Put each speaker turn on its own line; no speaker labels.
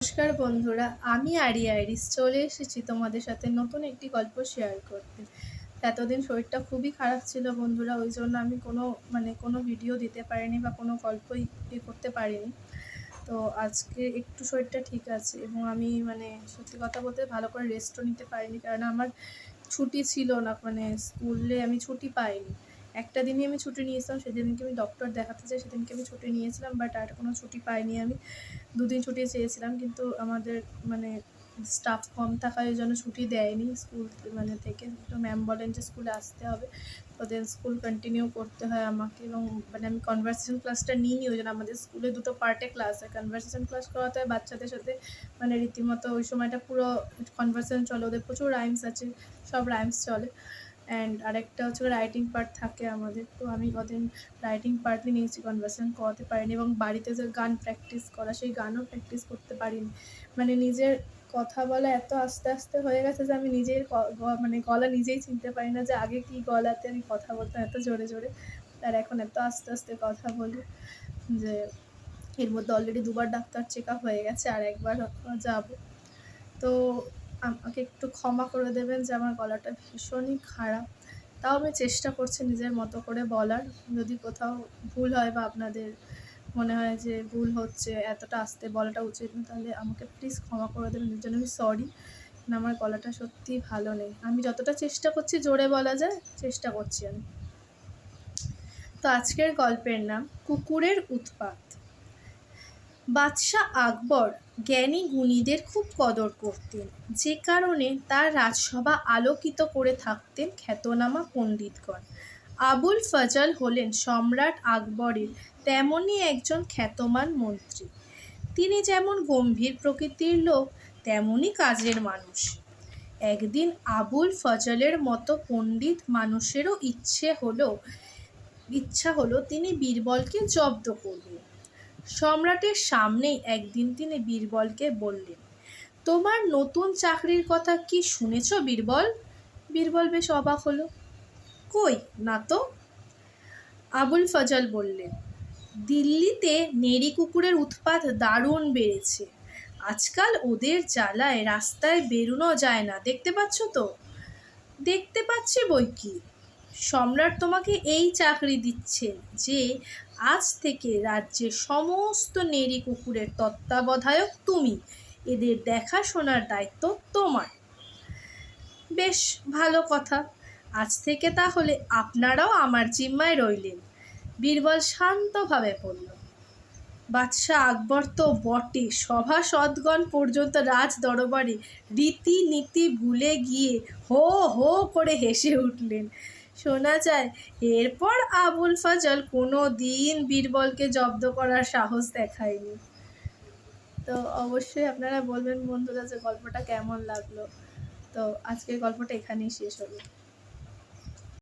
নমস্কার বন্ধুরা, আমি আরিয়া আইরিস চলে এসেছি তোমাদের সাথে নতুন একটি গল্প শেয়ার করতে। এতদিন শরীরটা খুবই খারাপ ছিল বন্ধুরা, ওই জন্য আমি কোনো ভিডিও দিতে পারিনি বা কোনো গল্পই করতে পারিনি। তো আজকে একটু শরীরটা ঠিক আছে এবং আমি সত্যি কথা বলতে ভালো করে রেস্টও নিতে পারিনি, কারণ আমার ছুটি ছিল না, স্কুলে আমি ছুটি পাইনি। একটা দিনই আমি ছুটি নিয়েছিলাম, সেদিনকে আমি ডক্টর দেখাতে চাই, সেদিনকে আমি ছুটি নিয়েছিলাম, বাট আর কোনো ছুটি পাইনি। আমি 2 দিন ছুটি চেয়েছিলাম, কিন্তু আমাদের স্টাফ কম থাকার জন্য ছুটি দেয়নি স্কুল থেকে। তো ম্যাম বলেন যে স্কুলে আসতে হবে, ওদের স্কুল কন্টিনিউ করতে হয় আমাকে। এবং আমি কনভারসেশন ক্লাসটা নিইনি, ওই জন্য আমাদের স্কুলে 2টো পার্টে ক্লাস হয়। কনভারসেশন ক্লাস করাতে হয় বাচ্চাদের সাথে, রীতিমতো ওই সময়টা পুরো কনভারসেশন চলে, ওদের প্রচুর রাইমস আছে, সব রাইমস চলে। অ্যান্ড আরেকটা হচ্ছে রাইটিং পার্ট থাকে আমাদের। তো আমি কদিন রাইটিং পার্টই নিয়েছি, কনভারসেশন করাতে পারিনি। এবং বাড়িতে যে গান প্র্যাকটিস করা, সেই গানও প্র্যাকটিস করতে পারিনি। নিজের কথা বলা এত আস্তে আস্তে হয়ে গেছে যে আমি নিজের গলা নিজেই চিনতে পারি না, যে আগে কি গলাতে আমি কথা বলতাম এত জোরে জোরে, আর এখন এত আস্তে আস্তে কথা বলি। যে এর মধ্যে অলরেডি 2বার ডাক্তার চেক আপ হয়ে গেছে, আর একবার যাব। তো আমাকে একটু ক্ষমা করে দেবেন যে আমার গলাটা ভীষণই খারাপ। তাও আমি চেষ্টা করছি নিজের মতো করে বলার। যদি কোথাও ভুল হয় বা আপনাদের মনে হয় যে ভুল হচ্ছে, এতটা আস্তে বলাটা উচিত না, তাহলে আমাকে প্লিজ ক্ষমা করে দেবেন। এর জন্য আমি সরি। আমার গলাটা সত্যিই ভালো নেই। আমি যতটা চেষ্টা করছি জোরে বলা যায়, চেষ্টা করছি আমি। তো আজকের গল্পের নাম কুকুরের উৎপাত। বাদশাহ আকবর জ্ঞানী গুণীদের খুব কদর করতেন, যে কারণে তার রাজসভা আলোকিত করে থাকতেন খ্যাতনামা পণ্ডিতগণ। আবুল ফজল হলেন সম্রাট আকবরের তেমনই একজন খ্যাতমান মন্ত্রী। তিনি যেমন গম্ভীর প্রকৃতির লোক, তেমনই কাজের মানুষ। একদিন আবুল ফজলের মতো পণ্ডিত মানুষেরও ইচ্ছা হলো তিনি বীরবলকে জব্দ করবেন। সম্রাটের সামনেই একদিন তিনি বীরবলকে বললেন, তোমার নতুন চাকরির কথা কি শুনেছ বীরবল? বীরবল বেশ অবাক হলো। কই না তো। আবুল ফজল বললেন, দিল্লিতে নেড়ি কুকুরের উৎপাত দারুণ বেড়েছে। আজকাল ওদের জ্বালায় রাস্তায় বেরোনো যায় না, দেখতে পাচ্ছ তো? দেখতে পাচ্ছি বই কি। সম্রাট তোমাকে এই চাকরি দিচ্ছেন যে আজ থেকে রাজ্যের সমস্ত নেড়ি কুকুরের তত্ত্বাবধায়ক তুমি, এদের দেখাশোনার দায়িত্ব তোমার। বেশ ভালো কথা, আজ থেকে তাহলে আপনারাও আমার জিম্মায় রইলেন, বীরবল শান্তভাবে বলল। বাদশাহ আকবর তো বটে, সভাসদগণ পর্যন্ত রাজ দরবারে রীতিনীতি ভুলে গিয়ে হো হো করে হেসে উঠলেন। শোনা যায় এরপর আবুল ফজল কোনো দিন বীরবলকে জব্দ করার সাহস দেখায়নি। তো অবশ্যই আপনারা বলবেন বন্ধুরা যে গল্পটা কেমন লাগলো। তো আজকের গল্পটা এখানেই শেষ হলো।